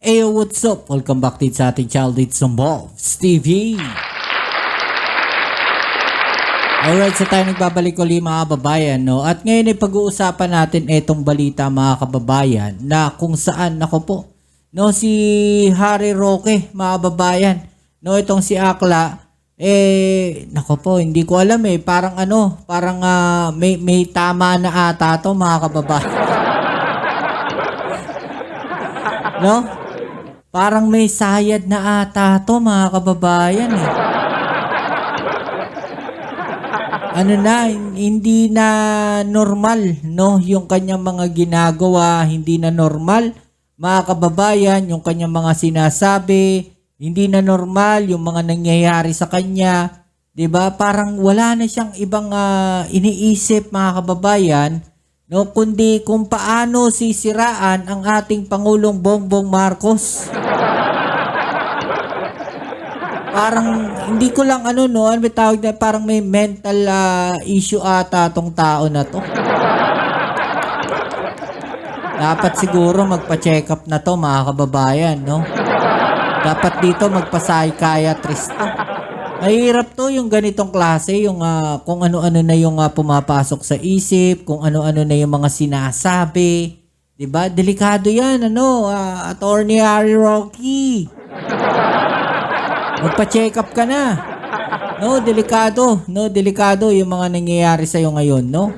Ayo, what's up? Welcome back din sa ating channel dito sa Bobs TV. Alright, so tayo nagbabalik ulit mga kababayan, no? At ngayon ay pag-uusapan natin itong balita mga kababayan na kung saan, nako po, no, si Harry Roque mga kababayan, no, itong si Akla, nako po, hindi ko alam parang may tama na ata to mga kababayan. No? Parang may sayad na ata to mga kababayan Ano na, hindi na normal, no? Yung kanyang mga ginagawa, hindi na normal. Mga kababayan, yung kanyang mga sinasabi, hindi na normal yung mga nangyayari sa kanya. 'Di ba? Parang wala na siyang ibang iniisip mga kababayan, no, kundi kung paano sisiraan ang ating Pangulong Bongbong Marcos. Parang hindi ko lang ano may tawag na, parang may mental issue ata tong tao na to. Dapat siguro magpa-check up na to mga kababayan, no? Dapat dito magpa-psychiatrist to. Mahirap to yung ganitong klase, yung kung ano-ano na yung pumapasok sa isip, kung ano-ano na yung mga sinasabi. 'Di ba? Delikado 'yan, Attorney Harry Roque. Magpa-check up ka na. No, delikado. No, delikado yung mga nangyayari sa iyo ngayon, no?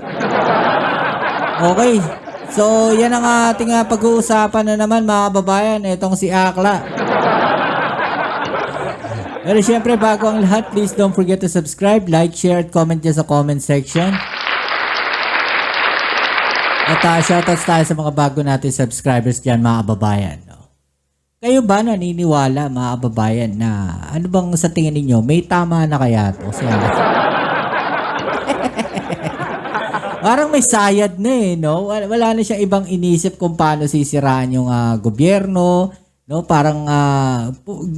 Okay. So, yan ang ating pag-uusapan na naman mga kababayan, itong si Akla. Pero syempre, bago ang lahat, please don't forget to subscribe, like, share, at comment dyan sa comment section. At shoutouts tayo sa mga bago natin subscribers dyan mga kababayan. No? Kayo ba naniniwala mga kababayan na ano bang sa tingin ninyo, may tama na kaya to? Parang may sayad na no? Wala na siyang ibang inisip kung paano sisiraan yung gobyerno. No, parang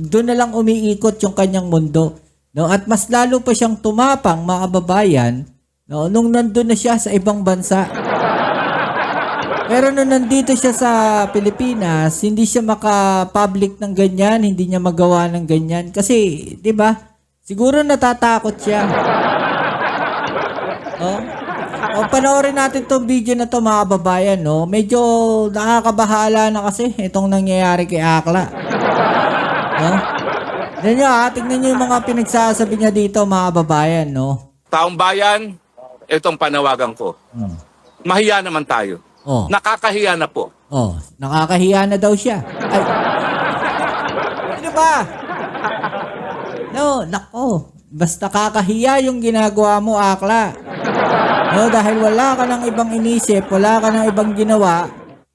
doon na lang umiikot yung kanyang mundo, no? At mas lalo pa siyang tumapang mga kababayan, no, nung nandun na siya sa ibang bansa. Pero nung nandito siya sa Pilipinas, hindi siya maka-public ng ganyan, hindi niya magawa ng ganyan kasi, 'di ba? Siguro natatakot siya. O panoorin natin tong video na to mga kababayan, no? Medyo nakakabahala na kasi itong nangyayari kay Akla. No? Tingnan nyo yung mga pinagsasabi niya dito mga kababayan, no? Taong bayan, itong panawagan ko. Mahiya naman tayo. Nakakahiya na po. Nakakahiya na daw siya. Ay. Ano ba? No, nako. Basta kakahiya yung ginagawa mo, Akla. No, dahil wala ka ng ibang inisip, wala ka ng ibang ginawa,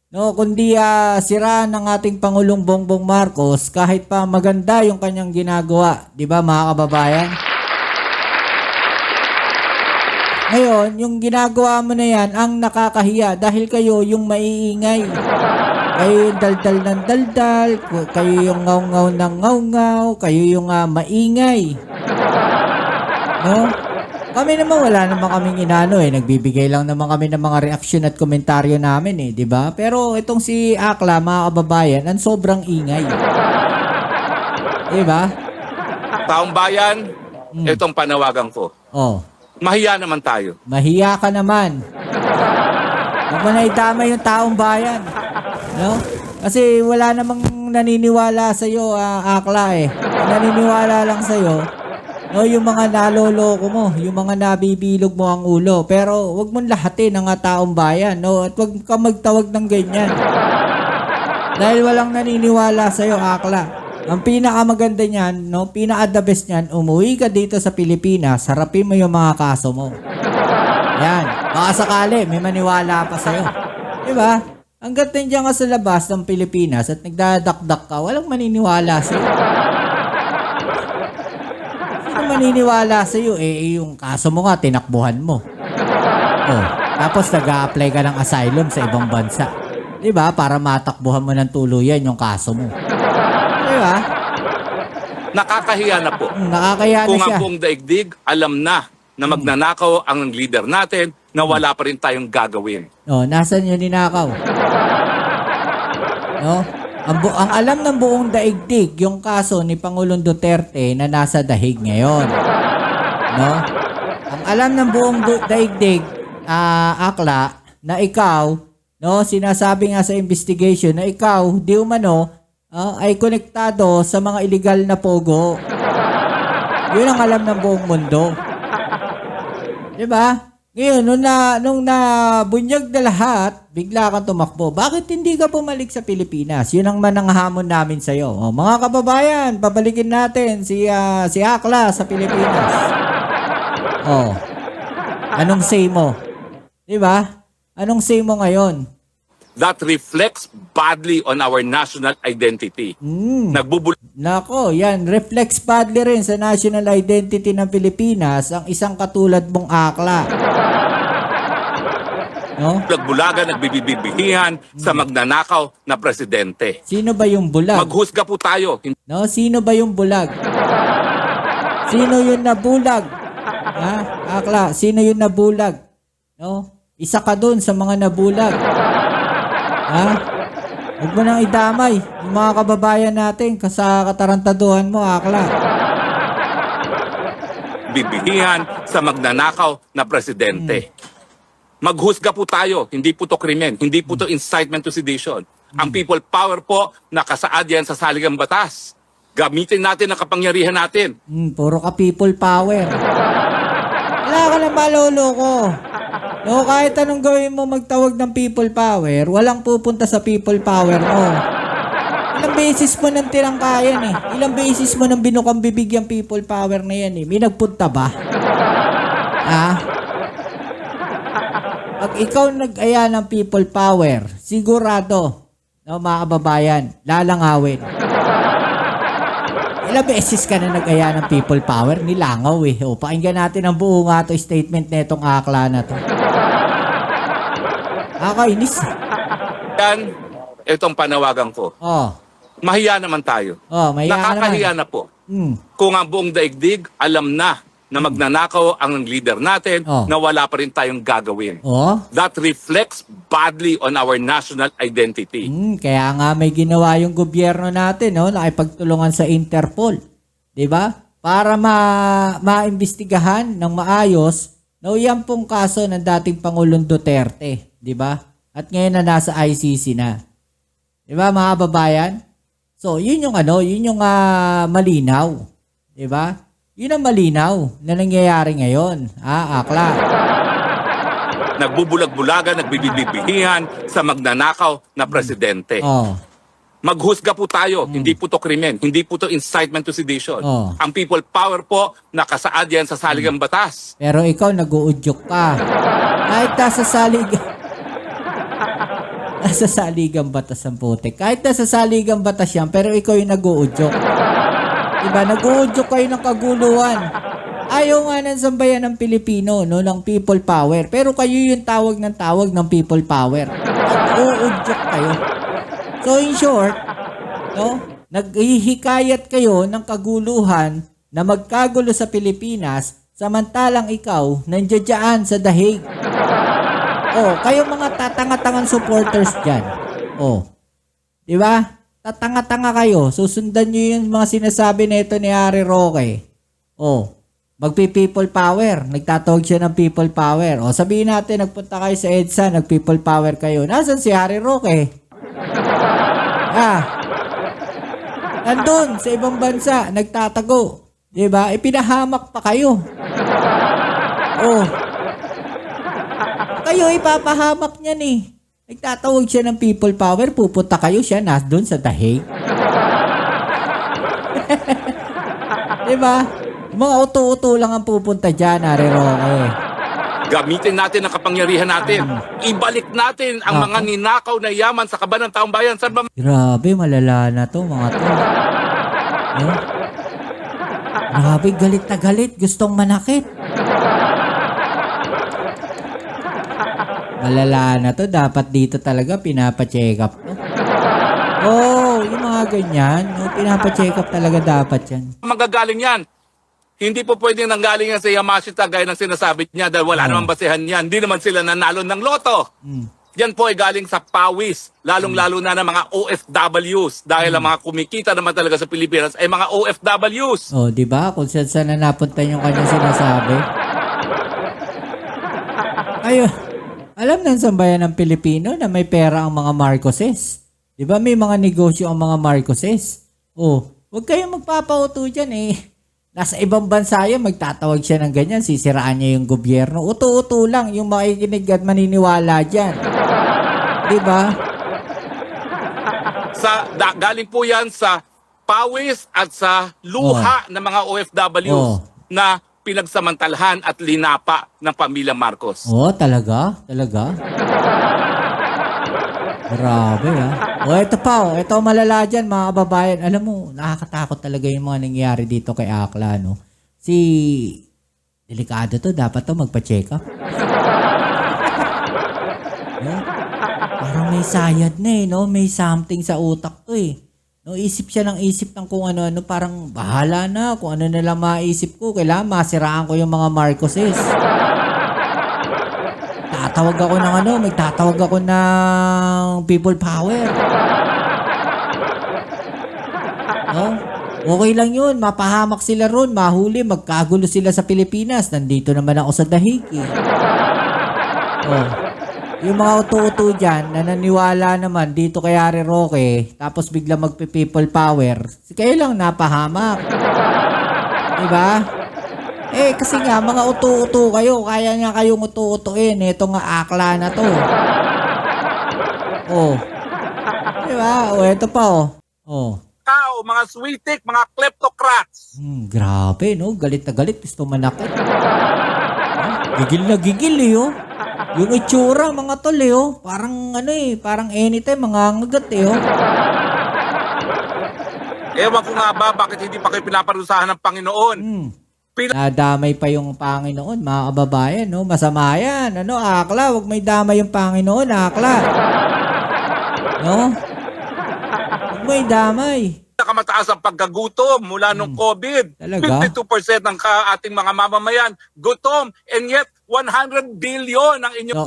no, kundi sira ng ating Pangulong Bongbong Marcos kahit pa maganda yung kanyang ginagawa, 'di ba mga kababayan? Ngayon, yung ginagawa mo na yan ang nakakahiya dahil kayo yung maiingay. Kayo yung daldal ng daldal, kayo yung ngaw-ngaw ng ngaw-ngaw, kayo yung maingay. No? Kami naman wala naman kaming inano nagbibigay lang naman kami ng mga reaksyon at komentaryo namin 'di ba? Pero itong si Akla mga kababayan, ang sobrang ingay. 'Di ba? Taong bayan, itong panawagan ko. Mahiya naman tayo. Mahiya ka naman. Huwag mo na itama yung taong bayan. No? Kasi wala namang naniniwala sa iyo, Akla Naniniwala lang sa iyo no, yung mga naloloko mo, yung mga nabibilog mo ang ulo. Pero wag mong lahatin ang taong bayan, no? At wag ka magtawag ng ganyan. Dahil walang naniniwala sa iyo, Akla. Ang pinakamaganda niyan, no, pinaka-the best niyan, umuwi ka dito sa Pilipinas, harapin mo yung mga kaso mo. Yan. Baka sakali, may maniwala pa sa iyo. 'Di ba? Hangga't nandiyan ka sa labas ng Pilipinas at nagdadakdak ka, walang maniniwala sa iyo. Maniniwala sa iyo yung kaso mo nga tinakbuhan mo. Tapos nag-a-apply ka ng asylum sa ibang bansa. 'Di ba? Para matakbuhan mo ng tuluyan yung kaso mo. 'Di ba? Nakakahiya na po. Nakakahiya na Kung siya. ang buong daigdig alam na magnanakaw ang leader natin na wala pa rin tayong gagawin. Nasaan yung ninakaw? No? Ang alam ng buong daigdig yung kaso ni Pangulong Duterte na nasa dahig ngayon. No? Ang alam ng buong daigdig, akla, na ikaw, no, sinasabi nga sa investigation na ikaw, di umano, ay konektado sa mga illegal na pogo. Yun ang alam ng buong mundo. Diba? Ngayon, nung nabunyag na lahat, bigla kang tumakbo. Bakit hindi ka bumalik sa Pilipinas? Yun ang mananghamon namin sa'yo. Mga kababayan, babalikin natin si Akla sa Pilipinas. Anong say mo? Diba? Anong say mo ngayon? That reflects badly on our national identity. Nako, yan. Reflects badly rin sa national identity ng Pilipinas ang isang katulad mong Akla. No? Bulag-bulagan, nagbibibihihan sa magnanakaw na presidente. Sino ba yung bulag? Maghusga po tayo. No, sino ba yung bulag? Sino yung nabulag? Ha? Akla, sino yung nabulag? No? Isa ka dun sa mga nabulag. Ha? Huwag mo nang idamay yung mga kababayan natin sa katarantaduhan mo, Akla. Bibihihan sa magnanakaw na presidente. Maghusga po tayo. Hindi po to krimen. Hindi po to incitement to sedition. Ang people power po, nakasaad yan sa saligang batas. Gamitin natin ang kapangyarihan natin. Puro ka people power. Wala ka na maloloko. No, kahit anong gawin mo magtawag ng people power, walang pupunta sa people power mo. Ilang beses mo nang tinangkayan eh. Ilang beses mo nang binukang bibig yung people power na yan eh. May nagpunta ba? Pag ikaw nag-aya ng people power, sigurado, no, mga kababayan, lalangawin. Ilang beses ka na nag-aya ng people power, nilangaw eh. Pakinggan natin ang buo nga to statement na itong Akla na to. Nakakainis. Yan, itong panawagan ko. Mahiya naman tayo. Mahiya Nakakahiya na po. Kung ang buong daigdig, alam na magnanakaw ang leader natin, na wala pa rin tayong gagawin. That reflects badly on our national identity. Kaya nga may ginawa yung gobyerno natin, no, nakipagtulungan sa Interpol. 'Di ba? Para maimbestigahan ng maayos, no, yan pong kaso ng dating Pangulong Duterte. 'Di ba? At ngayon na nasa ICC na. 'Di ba, mga kababayan? So, yun yung malinaw. 'Di ba? Yun ang malinaw na nangyayari ngayon. Akla. Nagbubulag-bulagan, nagbibibihihan sa magnanakaw na presidente. Maghusga po tayo. Hindi po to krimen. Hindi po to incitement to sedition. Ang people power po, nakasaad yan sa saligang batas. Pero ikaw, nag-uudyok ka. Kahit nasa saligang batas ang putik. Kahit nasa saligang batas yan, pero ikaw yung nag-uudyok. Diba? Nag-uudyok kayo ng kaguluhan. Ayaw nga ng sambayan ng Pilipino, no, ng people power. Pero kayo yung tawag ng people power. Nag-uudyok kayo. So in short, no, naghihikayat kayo ng kaguluhan na magkagulo sa Pilipinas samantalang ikaw nandiyan sa dahig. Kayo mga tatanga-tangang supporters dyan. Diba? Tatanga-tanga kayo. Susundan nyo yung mga sinasabi na ito ni Harry Roque. Magpi-people power. Nagtatawag siya ng people power. Sabihin natin, nagpunta kayo sa EDSA, nag-people power kayo. Nasaan si Harry Roque? Nandun, sa ibang bansa, nagtatago. Diba? Pinahamak pa kayo. Kayo, ipapahamak niyan eh. Nagtatawag siya ng people power, pupunta kayo siya doon sa dahig. Diba? Mga uto-uto lang ang pupunta dyan, Harry Roque. Gamitin natin ang kapangyarihan natin. Ibalik natin ang mga ninakaw na yaman sa kaban ng taong bayan. Grabe, malala na to, mga to. Grabe, galit na galit. Gustong manakit. Malala na to. Dapat dito talaga pinapacheck up to. Yung mga ganyan. Pinapacheck up talaga dapat yan. Magagaling yan. Hindi po pwedeng nanggaling yan sa Yamashita gaya ng sinasabi niya dahil wala namang basehan yan. Hindi naman sila nanalo ng loto. Yan po ay galing sa pawis, lalong-lalo na ng mga OFWs. Dahil ang mga kumikita naman talaga sa Pilipinas ay mga OFWs. Oh, di ba? Kung saan na napunta yung kanyang sinasabi. Ayun. Alam ng sambayan ng Pilipino na may pera ang mga Marcoses. Di ba? May mga negosyo ang mga Marcoses. Oh, huwag kayong magpapauto dyan eh. Nasa ibang bansa yan, magtatawag siya ng ganyan, sisiraan niya yung gobyerno. Uto-uto lang yung makikinig at maniniwala dyan. Di ba? Galing po yan sa pawis at sa luha ng mga OFWs na pinagsamantalahan at linapa ng pamilya Marcos. Oh, talaga? Talaga? Grabe O, ito pa Ito malala dyan, mga kababayan. Alam mo, nakakatakot talaga yung mga nangyayari dito kay Akla, no? Delikado to. Dapat to magpa-check up. No? Parang may sayad na no? May something sa utak to No, isip siya ng isip ng kung ano-ano. Parang bahala na kung ano nila maisip ko. Kailangan masiraan ko yung mga Marcoses. Magtatawag ako ng people power. No? Okay lang yun. Mapahamak sila ron. Mahuli. Magkagulo sila sa Pilipinas. Nandito naman ako sa dahig Yung mga uto-uto dyan na naniwala naman dito kay Harry Roque, tapos bigla magpe-people power, kayo lang napahamak. Diba? Kasi nga, mga uto-uto kayo, kaya nga kayong uto-utuin. Ito nga Akla na to. Diba? Ito pa Tao, mga switik, mga kleptocrats. Grabe, no? Galit na galit. Gusto manakit. Gigil na gigil Yung itsura, mga tol Parang parang anytime, mga ngagat Ewan ko nga ba, bakit hindi pa kayo pinaparusahan ng Panginoon? Nadamay pa yung Panginoon, mga kababayan, no? Masama yan. Akla, wag may damay yung Panginoon, Akla. No? Wag may damay. Nakamataas ang pagkagutom mula nung COVID. Talaga? 52% ng ating mga mamamayan gutom, and yet 100 billion ang inyong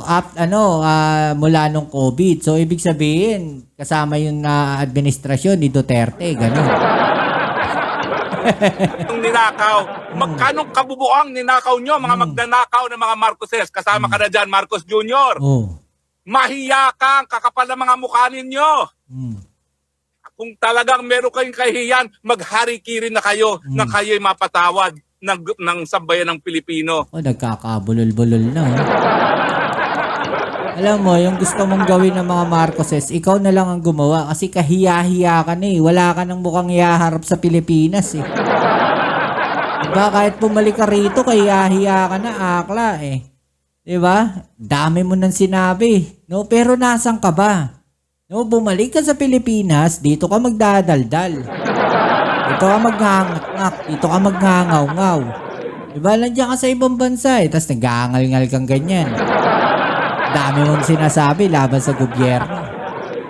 mula nung COVID. So, ibig sabihin, kasama yung administrasyon ni Duterte, gano'n. ninakaw. Magkanong kabubuang ninakaw nyo, mga magnanakaw ng mga Marcoses. Kasama ka na dyan, Marcos Jr. Mahiya kang kakapal ng mga mukha ninyo. Kung talagang meron kayong kahihiyan, magharikirin na kayo na kayo'y mapatawad ng sambayan ng Pilipino. Nagkakabulol-bulol na. Alam mo, yung gusto mong gawin ng mga Marcoses, ikaw na lang ang gumawa kasi kahiya-hiya ka na Wala ka nang mukhang ihaharap sa Pilipinas Diba? Kahit bumalik ka rito, kahiya-hiya ka na, Akla Diba? Dami mo nang sinabi. No? Pero nasan ka ba? No, bumalik ka sa Pilipinas, dito ka magdadaldal. Dito ka maghangak-ngak, dito ka maghangaw-ngaw. Diba, nandiyan ka sa ibang bansa tapos nag-aangal-ngal kang ganyan. Dami mong sinasabi laban sa gobyerno.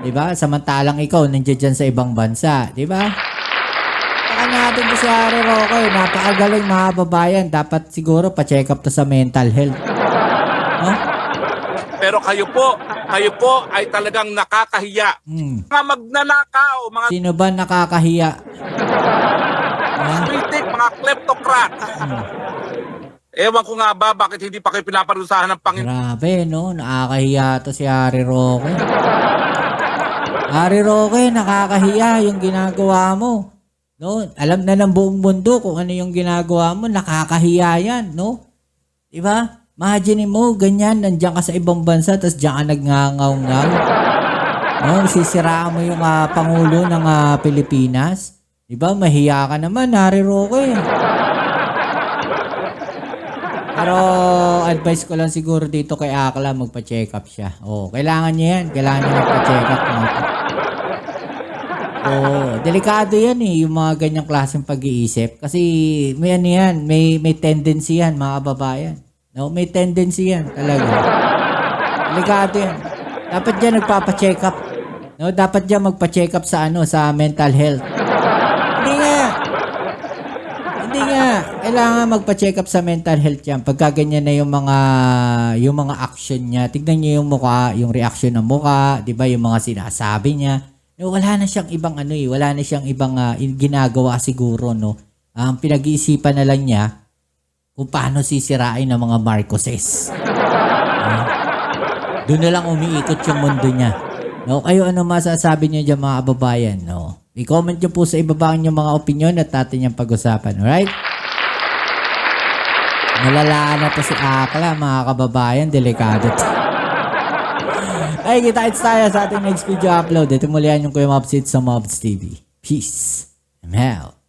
Diba, samantalang ikaw nandiyan dyan sa ibang bansa. Diba? Saka natin ko si Harry Roque, napakagaling mga babayan. Dapat siguro pa-check up to sa mental health. No? Pero kayo po ay talagang nakakahiya. Mga magnanakaw, mga Sino ba nakakahiya? switik, mga kleptocrats. Ewan ko nga ba, bakit hindi pa kayo pinaparusahan ng Panginoon? Grabe, no? Nakakahiya to si Harry Roque. Harry Roque, nakakahiya yung ginagawa mo. No? Alam na ng buong mundo kung ano yung ginagawa mo. Nakakahiya yan, no? Diba? Imagine mo, ganyan, nandiyan ka sa ibang bansa, tapos diyan ka nagngangaw-ngaw. No, sisiraan mo yung Pangulo ng Pilipinas. Diba, mahiya ka naman, Harry Roque. Pero, advice ko lang siguro dito kay Akla, magpa-check up siya. Kailangan niya yan. Kailangan niya magpa-check up. Delikado yan yung mga ganyang klaseng pag-iisip. Kasi, may tendency yan, mga kababayan. No, may tendency yan talaga. Delikado yan. Dapat diyan nagpapa-check up. No, dapat diyan magpa-check up sa sa mental health. Hindi nga. Kailangan magpa-check up sa mental health yan. Pagka ganyan na yung mga action niya, tignan niyo yung mukha, yung reaction ng mukha, 'di ba? Yung mga sinasabi niya. No, wala na siyang ibang wala na siyang ibang ginagawa siguro, no. Ang pinag-iisipan na lang niya kung paano sisirain ng mga Marcoses. Doon na lang umiikot yung mundo niya. No, kayo ano masasabi niyo diyan mga kababayan, no? I-comment niyo po sa ibaba yung mga opinion at natin yung pag-usapan, alright? Nalalaan na to si Akla, mga kababayan. Delikado to. Ay, kita-kits tayo sa ating next video upload. Ito muli yan yung Kuya Mobs sa Mobs TV. Peace. I'm out.